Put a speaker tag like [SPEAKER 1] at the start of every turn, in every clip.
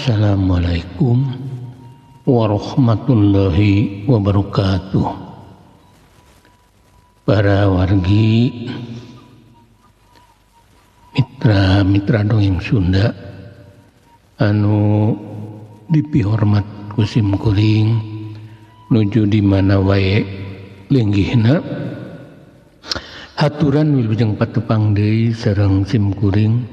[SPEAKER 1] Assalamualaikum warahmatullahi wabarakatuh. Para wargi mitra dongeng Sunda anu dipihormat kusim kuring nuju di mana wae linggihna haturan wilujeng patepang deui sareng sim kuring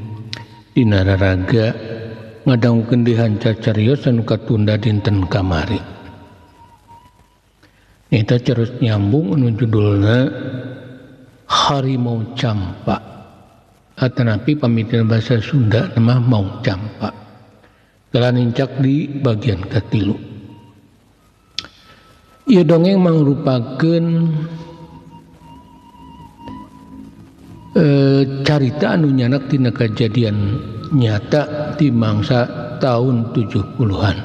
[SPEAKER 1] dina raraga ngadangukeun dihanca cariyos anu katunda dinten kamari. Eta terus nyambung anu judulna Harimau Campak. Atanapi pamitina bahasa Sunda nama Mau Campak. Telah nincak di bagian katilu. Ieu dongeng mangrupakeun carita anu nyanak tina kajadian nyata di mangsa tahun 70-an.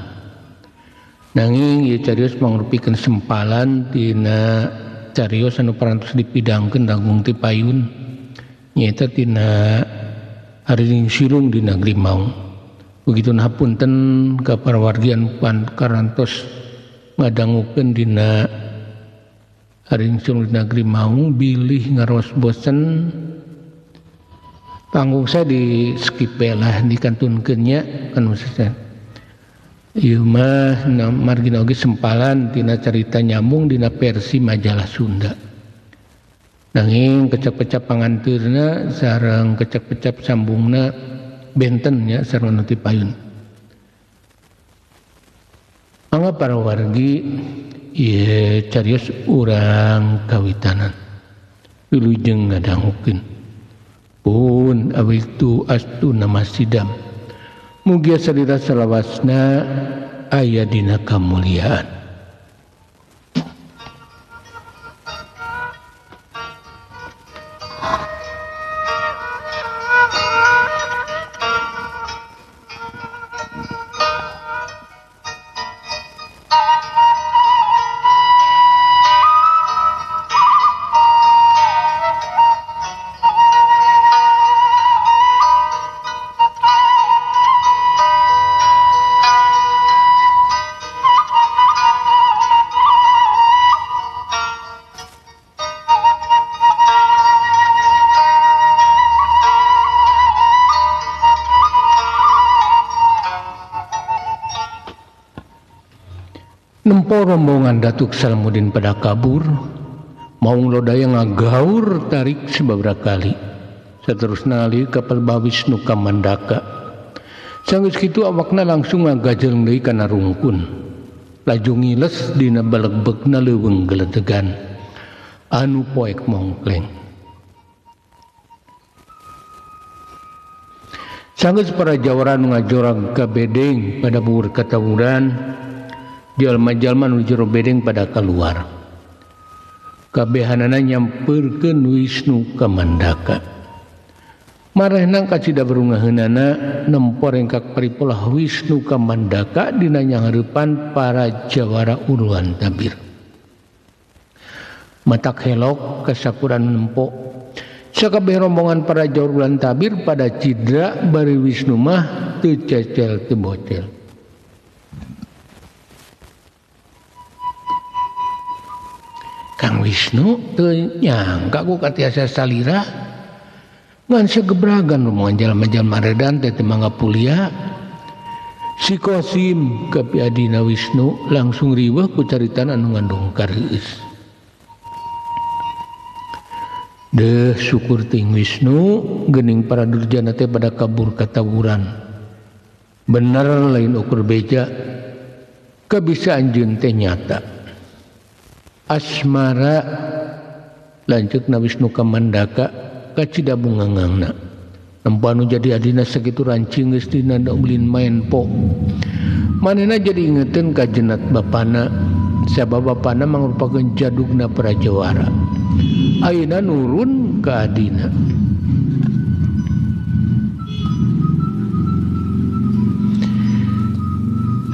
[SPEAKER 1] Nanging ieu cariyos mangrupikeun sempalan tina cariyos anu parantos dipidangkeun langkung ti payun nyaeta tina Harining Silung di Negeri Maung. Begitu hapunten ka para wargi anu karantos ngadangukeun dina Harining Silung di Negeri Maung bilih ngaros bosen panggung saya di skip lah dikantunkeunnya kan maksudnya ieu mah margina oge sempalan tina carita nyambung dina versi majalah Sunda. Nanging kecap-kecap panganteurna sareng kecap-kecap sambungna benten nya sareng anu ti payun. Mangga para wargi ieu cariyos urang kawitanan. Wilujeng ngadangukeun. Pun awitu astuna masidam. Mugia salira salawasna aya dina kamuliaan. Nempo rombongan Datuk Salamuddin pada kabur, Maung Lodaya ngagaur tarik sababaraha kali. Saterusna ali kapal Wisnu Kamandaka. Sanggeus kitu awakna langsung ngagajeleng deui kana rungkun. Laju ngiles dina balegbegna leuweung geledegan anu poek mongkleng. Sanggeus para jawara nu ngajorang ka bedeng pada buur katawuran, jalma-jalma nu jero bedeng pada keluar. Kabehanana nyampeurkeun Wisnu Kamandaka. Marehna kacida berungaheunana nempor engkak paripolah Wisnu Kamandaka dina nyanghareupan para jawara uruan tabir. Matak helok kasakuran nempo. Sakabeh rombongan para jawara uruan tabir pada cidra bari Wisnu mah teu cecel teu bocel. Kang Wisnu teu nyangka ku katiasa salira ngan sagebragan rombongan jalma-jalma redan teh mangga pulia. Si Kosim kapiadina Wisnu langsung riweuh ku caritana anu ngandung kareueus. Deuh syukur ting Wisnu geuning para durjana teh pada kabur katawuran. Bener lain ukur beja kabisa anjeun teh nyata. Asmara lanceukna Wisnu Kamandaka kacida bungangangna. Nempo anu jadi adina sakitu rancing geus dina ulin maen po. Manehna jadi ingeteun ka jenat bapana, sabab bapana mangrupakeun jadugna para jawara. Ayeuna nurun ka adina.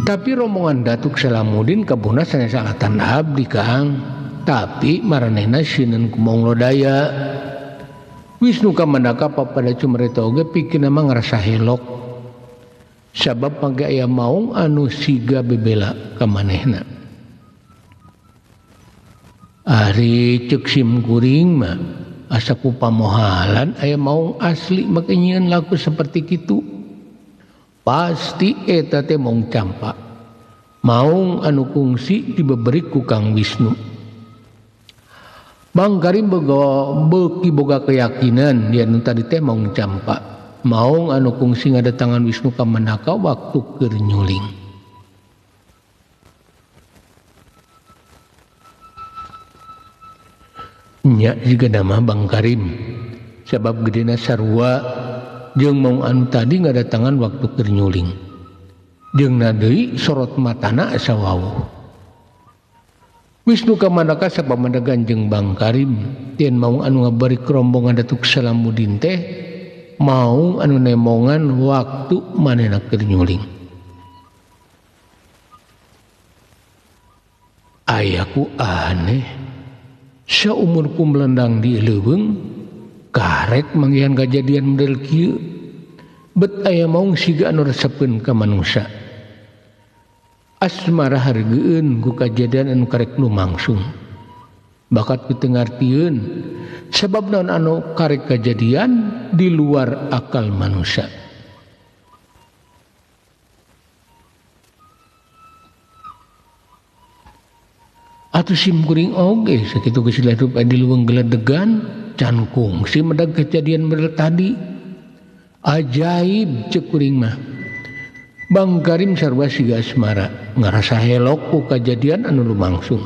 [SPEAKER 1] Tapi rombongan Datuk Salamuddin kabuhna sanes alatan abdi Kang. Tapi maranehna sineun ku Maung Lodaya. Wisnu Kamandaka papada cumareta oge pikeun mah ngarasa helok. sabab mangga aya maung anu siga bebela ka manehna. Ari ceuk sim kuring mah asa ku pamohalan aya maung asli make nyieun laku seperti kitu. Pasti eta teh maung campa. Maung anu kungsi diberi ku Kang Wisnu. Bang Karim beuki boga keyakinan yen tadi teh maung campa. Maung anu kungsi ngadatangan Wisnu ka Mandaka waktu keur nyuling. Nya juga nama Bang Karim. Sebab gedena sarua jeung maung anu tadi ngadatangan waktu keur nyuling. Jeung deui sorot matana asa wawuh. Wisnu ka Mandaka sapamandagan jeung Bang Karim tien maung anu ngabari rombongan Datuk Salamuddin teh maung anu nemongan waktu manehna keur nyuling. Ayaku aneh saumurku melendang di leuweung karek manggihan kajadian model kieu bet aya maung siga anu resepkeun ka manusia. Asmara hargeueun ku kajadian anu karek lumangsung. Bakat piteu ngartieun sebab naon anu karek kajadian di luar akal manusia. Atuh sim kuring oge sakitu geus hirup di leuweung geledegan can kungsi medag kejadian model tadi. Ajaib ceuk kuring mah. Bang Karim sarua siga asmara ngarasa helok ku kajadian anu lumangsung.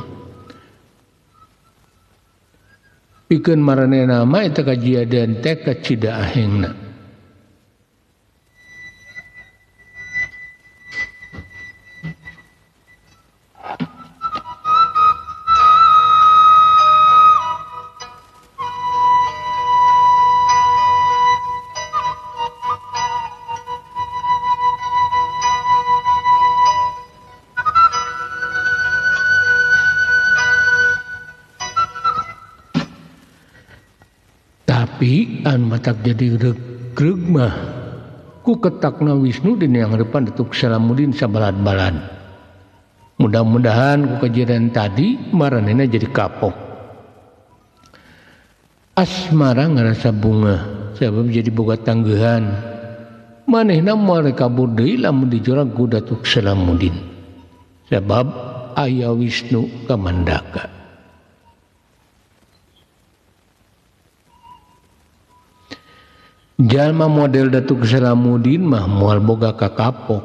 [SPEAKER 1] Pikeun maranehna mah eta kajadian teh kacida ahengna. Tapi anu matak jadi regreg mah ku ketakna Wisnu dina yang harapan Datuk Salamuddin sabalad-balad. Mudah-mudahan ku kejadian tadi maranehna jadi kapok. Asmara ngarasa bunga sabab jadi boga tangguhan. Manehna moal kabur deui lamun dijorag ku Datuk Salamuddin. Sebab aya Wisnu ka Mandaka. Jalma model Datuk Salamuddin mah moal boga kakapok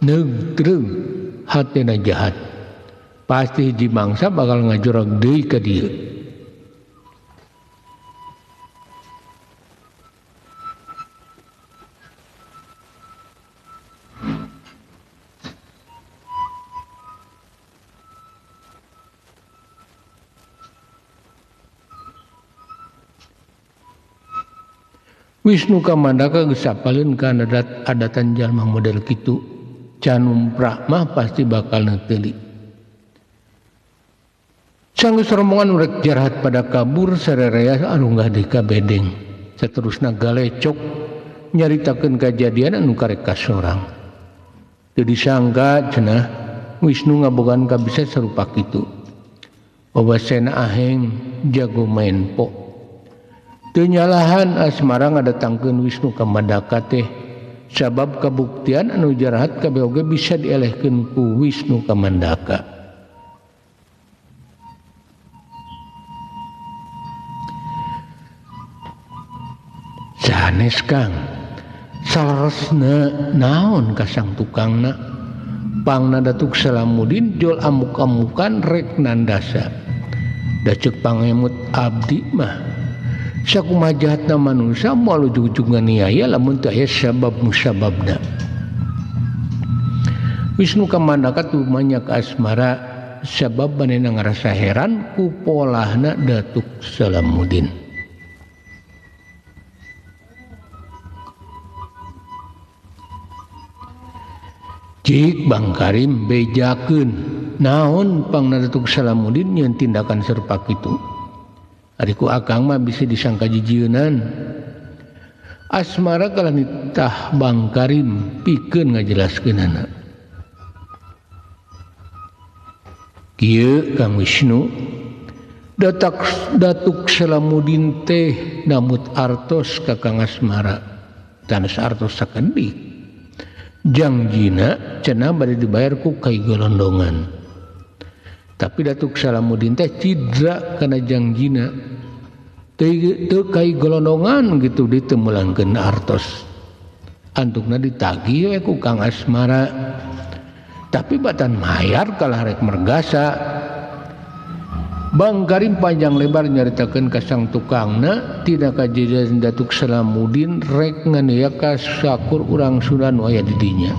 [SPEAKER 1] neutreung hatena jahat pasti hiji mangsa bakal ngajorog deui ka dieu. Wisnu ka Mandaka geus sapaleun kana adatan jalma model kitu. Can umprah mah pasti bakal neuteuli. Sanggeus rombongan urek jarahat pada kabur sarerea anu ngadi ka bedeng. Saterusna galecok nyaritakeun kajadian anu karek kasorang. Teu disangka cenah Wisnu ngabogaan kabisa sarupa kitu. Babasena aheng jago main po. Teu nyalahan asmara ngadatangkeun Wisnu ka Mandaka teh sabab kabuktian anu jarahat kabeh oge bisa dielehkeun ku Wisnu ka Mandaka. Sanes Kang saleresna naon ka sang tukangna pangna Datuk Salamuddin jol amuk-amukan rek nandasa da ceuk pangemut abdi mah sakumaha jahatna manusia moal ujug-ujug nganiaya lamun teu aya sabab musababna. Wisnu ka Mandaka tumanya ka asmara sabab manehna ngarasa heran ku polahna Datuk Salamuddin. Cik Bang Karim bejakeun naon pangna Datuk Salamuddin nyeun tindakan sarupa kitu. Ari ku akang mah bisa disangka jijieunnan. asmara kalanitah Bangkarim pikeun ngajelaskeunana. Kieu Kang Wisnu datuk Salamuddin teh namut artos ka Kang Asmara tanes artos sakendi jangjina cenah bade dibayar ku Kai Golondongan. Tapi datuk Salamuddin teh cidra kana jangjina teu Kai Golondongan gitu ditemulangkeun artos antukna ditagih we ku Kang Asmara. Tapi batan mayar kalah rek mergasa. Bangkarim panjang lebar nyaritakeun ka sang tukangna tina kajadian datuk Salamuddin rek nganiaya ka sakur urang Sunda nu aya di dinya.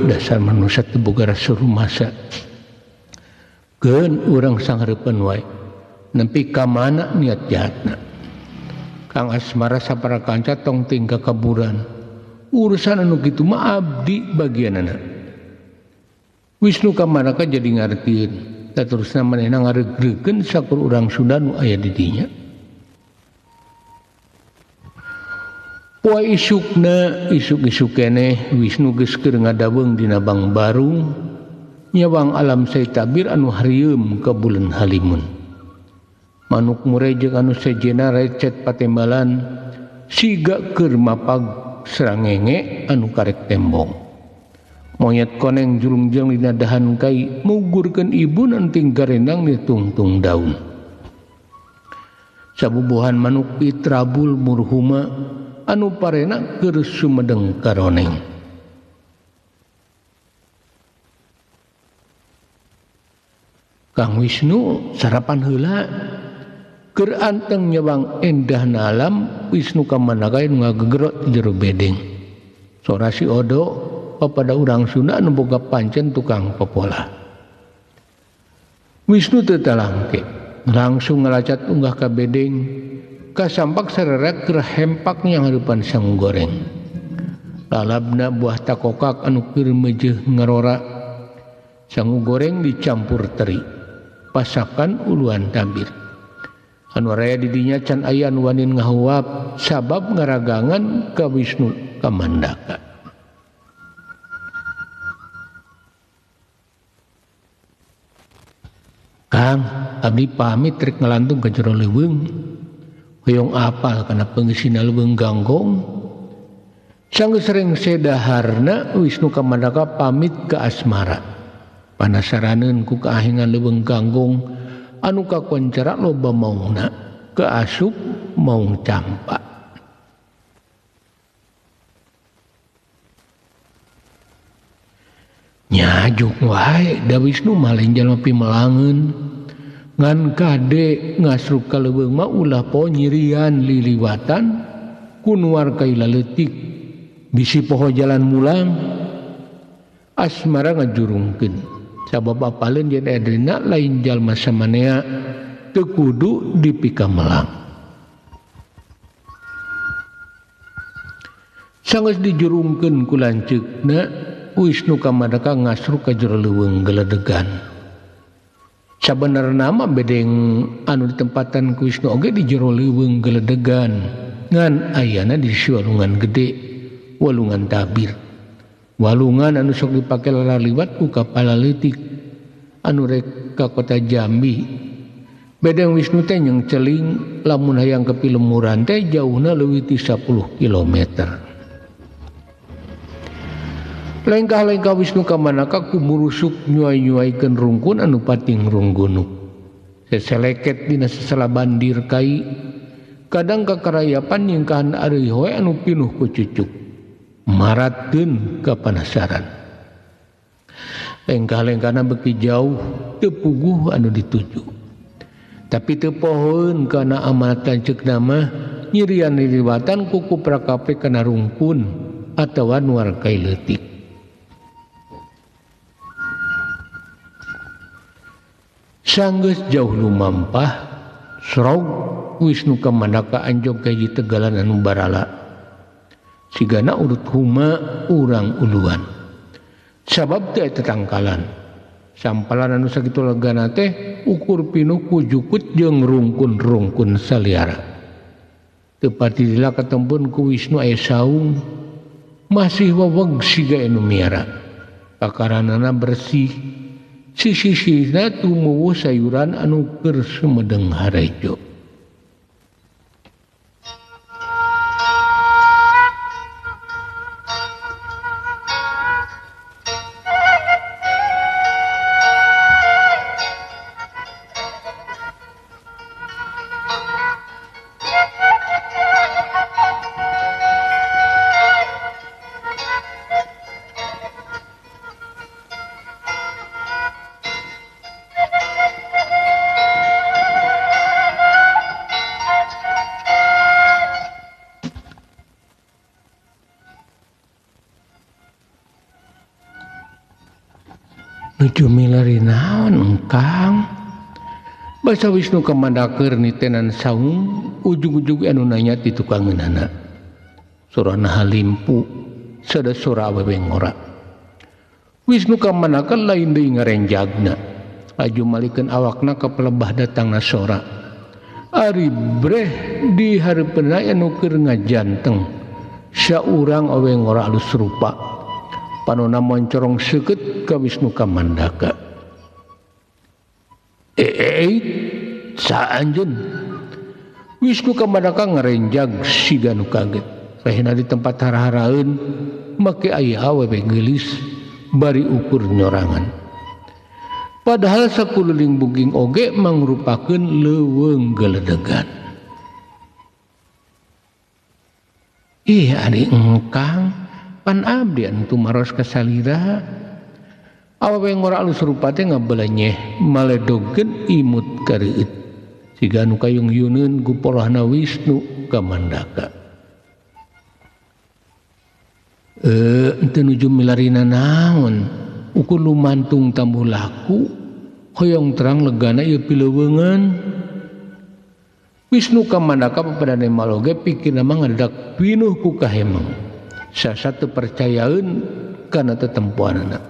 [SPEAKER 1] Dasar manusia teu boga rasa rumasa. Keun urang sangareupeun wae. Nempi ka mana niat jahatna. Kang Asmara saparakanca tong tinggal kaburan. Urusan anu kitu mah abdi bagianana. Wisnu ka manaka jadi ngartieun. Saterusna manehna ngaregreukeun sakur urang Sunda nu aya di dinya. Poe isuk-isuk keneh Wisnu geus keur ngadaweung dina Bang Barung nyawang alam Saitabir anu harieum ka bulan Halimun. Manuk mure jeung anu sejena recet patembalan siga keur mapag srangenge anu karek tembong. Monyet koneng julungjang dina dahan kai mugurkeun ibun anting garendang di tungtung daun. Sabubuhan manuk itrabul murhuma anu parena keur sumedeng karoneng. Kang Wisnu sarapan heula keur anteng nyawang endahna alam. Wisnu ka manaka nu ngagegerot di jero bedeng. Sora si Odo papada urang Sunda anu boga pancen tukang popola. Wisnu teu talangke langsung ngalacat unggah ka bedeng. Kasampak sareret keur hempak yang hareupan Sangu Goreng. Lalabna buah takokak anu keur meujeuh ngarora. Sangu Goreng dicampur teri. Pasakan uluan tabir. Anu raya di dinya can aya anu wani ngahuap sabab ngaragangan ka Wisnu ka Mandaka. Kang, abdi pamit rek ngalantung ka jero leuweung. Hoyong apal kana pengisina leuweung ganggong. Sanggeus sering sedaharna Wisnu ka Mandaka pamit ke Asmara. Panasaraneun ku kaahingan leuweung ganggong anu kakoncara loba maungna ke asup maung campa. Nyajuk wae da Wisnu mah lain jalma pimelangeun. Ngan kade ngasruk ka leuweung mah ulah poho nyirian liliwatan ku nuar kaila leutik bisi poho jalan mulang. Asmara ngajurungkeun sabab apaleun yen edrina lain jalma samanea teu kudu dipika melang. Sanggeus dijurungkeun ku lanceukna Wisnu ka Mandaka ngasruk ka jero leuweung geledegan. Sabenerna mah bedeng anu ditempatan ku Wisnu oge di jero leuweung geledegan ngan ayana di walungan gede, walungan tabir. Walungan anu sok dipake lalaliwat ku kapala leutik anu rek ka kota Jambi. Bedeng Wisnu teh nyeng celing lamun hayang ka Pilemuran teh jauhna leuwih ti 10 kilometer. Lengkah-lengkah Wisnu ka Mandaka kumurusuk nyuai-nyuaikeun rungkun anu pating runggunuk. Seseleket dina sesela bandir kai. Kadang kakarayapan nyingkahan ari hoe anu pinuh ku cucuk. Maratkeun ka panasaran. lengkah-lengkahna beki jauh teu puguh anu dituju tapi teu pohon kana amanatan ceuk nama nyirian liliwatan kuku prakape kana rungkun atawa nuar kai leutik. Sanggeus jauh lumampah Sraug Wisnu Kamandaka anjog ka hiji tegalan anu barala sigana urut huma urang uluan sabab teu eta tangkalan sampalan anu sakitu legana teh ukur pinuh ku jukut jeung rungkun-rungkun saliara teu pati lila katempun ku Wisnu aya saung masih waweg siga anu miara pakaranana bersih sisi-sisina tumuwuh sayuran anu keur sumedeng harejo. Nuju milari naon engkang basa Wisnu Kamandaka nitenan saung ujug-ujug anu nanya ti tukangeunana sorana halimpu sada sora awewe ngora Wisnu Kamandaka lain deui ngarenjagna laju malikeun awakna ka pelebah datangna sora ari breh di hareupeuna anu keur ngajanteng saurang awewe ngora alus rupa panona moncorong seukeut ka Wisnu Kamandaka. Saanjeun Wisnu Kamandaka ngarenjag siga nu kaget. Rahina di tempat hara-haraeun make aya awewe geulis bari ukur nyorangan. Padahal sakululing buging oge mangrupakeun leuweung geledegan. Ih ari engkang pan abdi anu tumaros ka salira awewe ngora alus rupa teh ngabelenyeh maledogkeun imut kareueut siga anu kayung-yuneun ku polahna Wisnu Kamandaka. Teu nuju milarina naon ukur lumantung tambuh laku hoyong terang legana ieu pileuweungan Wisnu Kamandaka papadane maloge pikirna mah ngadadak pinuh ku kahemeng sasatu percayaeun kana tetempuanana.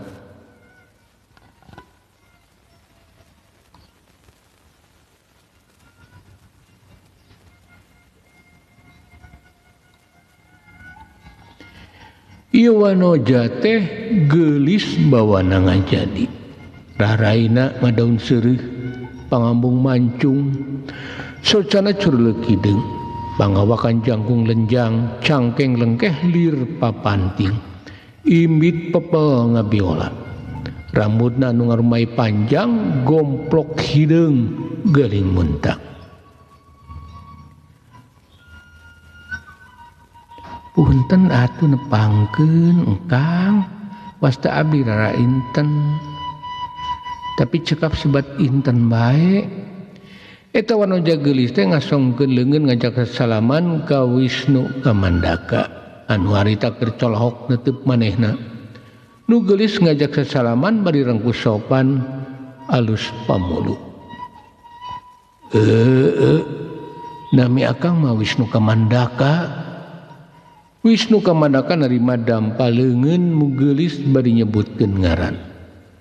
[SPEAKER 1] Ieu wanoja teh geulis bawana ngajadi. Raraina madaun seureuh, pangambung mancung, socana curleuk kideung. Pangawakan jangkung lenjang cangkeng lengkeh lir papanting imbit pepel ngabiola rambutna anu ngarumai panjang gomplok hideung geuling muntang punten atuh nepangkeun engkang wasta abdi rara inten tapi cekap sebat inten bae. Eta wanoja geulis teh ngasongkeun leungeun ngajak salaman ka Wisnu Kamandaka anu harita keur colohok neuteub manehna. Nu geulis ngajak sasalaman bari rengkuh sopan alus pamulu. Nami akang mah Wisnu Kamandaka. Wisnu Kamandaka narima dampal leungeun mu geulis bari nyebutkeun ngaran.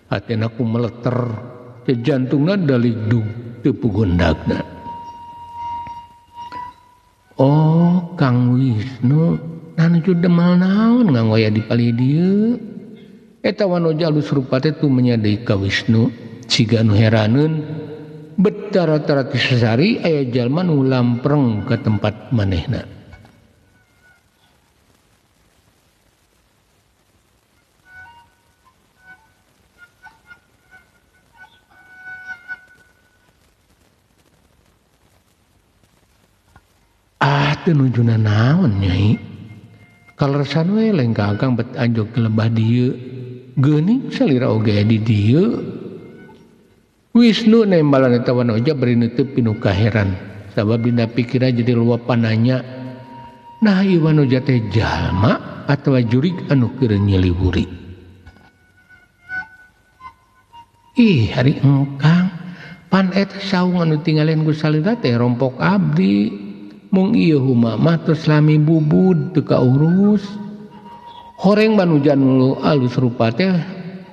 [SPEAKER 1] Hatena ku meleter teh jantungna daligdug teu pugundagna. Oh Kang Wisnu nanuju demal naon ngangoya di pali dieu. Eta wanoja alus rupa teh tu menyadai ka Wisnu siga nu heraneun betara-tara ti sasari aya jalma nu lampreng ka tempat manehna. Teu nujuna naon nyai. Kalersan we lengka akang bet anjog ke lebah dieu geuning salira oge di dieu Wisnu nembalan eta Wanoja beri neuteub pinu kaheran sabab dina pikiran jadi luapananya nah ieu Wanoja teh jalma atawa jurig anu keur nyeliburi ih hari engkang pan eta saung anu tinggalin ku salira teh rompok abdi mung ieu huma mah tos lami bubud teu kaurus horeng manujan nu alus rupa teh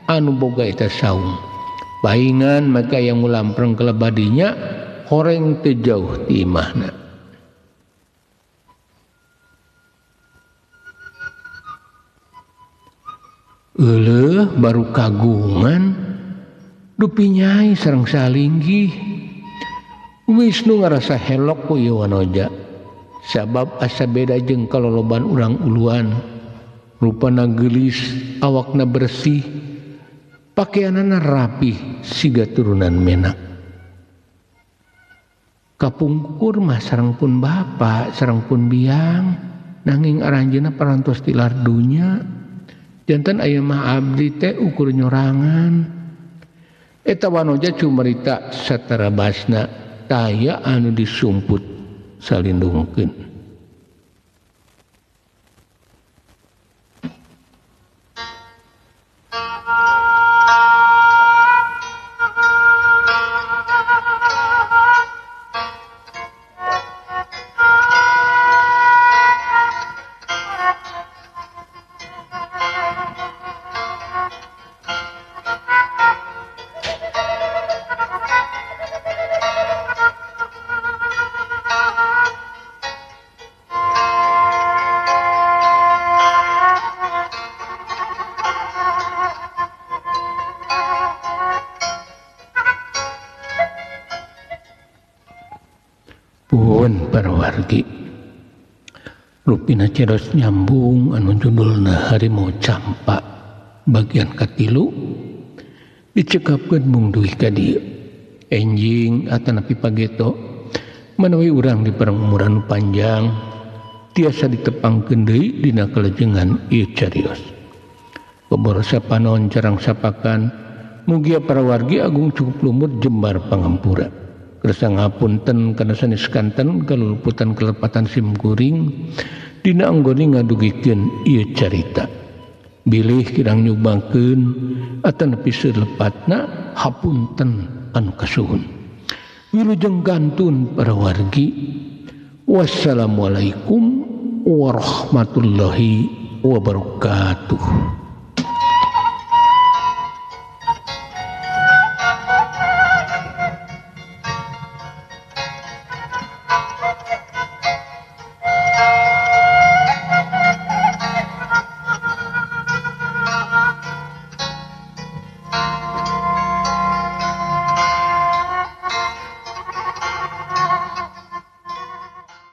[SPEAKER 1] anu boga eta saung paingan maka yang ngulampreng kelebadinya horeng teu jauh ti imahna euleuh baru kagungan dupi nyai sareng salinggih Wisnu ngarasa helok ku ieu Wanoja sabab asa beda jeung kaloloban urang uluan rupana geulis awakna bersih pakaianana rapih siga turunan menak kapungkur mah sareng pun bapa sareng pun biang nanging aranjeunna parantos tilar dunya janten aya mah abdi teh ukur nyorangan eta Wanoja cumarita satarabasna taya anu disumput salindungkeun pun para wargi rupina ceros nyambung anu judulna Harimau Campak bagian katilu dicekapkeun mung duih ka dieu enjing atanapi pageto manawi urang di perumuran panjang tiasa ditepangkeun deui dina kalejengan ieu carios paborosa panon carang sapakan mugia para wargi agung cukup lumut jembar pangampura kersa ngapunten kana sanes kanten kaluluputan kelepatan simkuring dina anggone ngadugikeun ieu carita bilih kirang nyumbangkeun atanapi seulepatna hapunten anu kasuhun wilujeng gantun para wargi wassalamualaikum warahmatullahi wabarakatuh.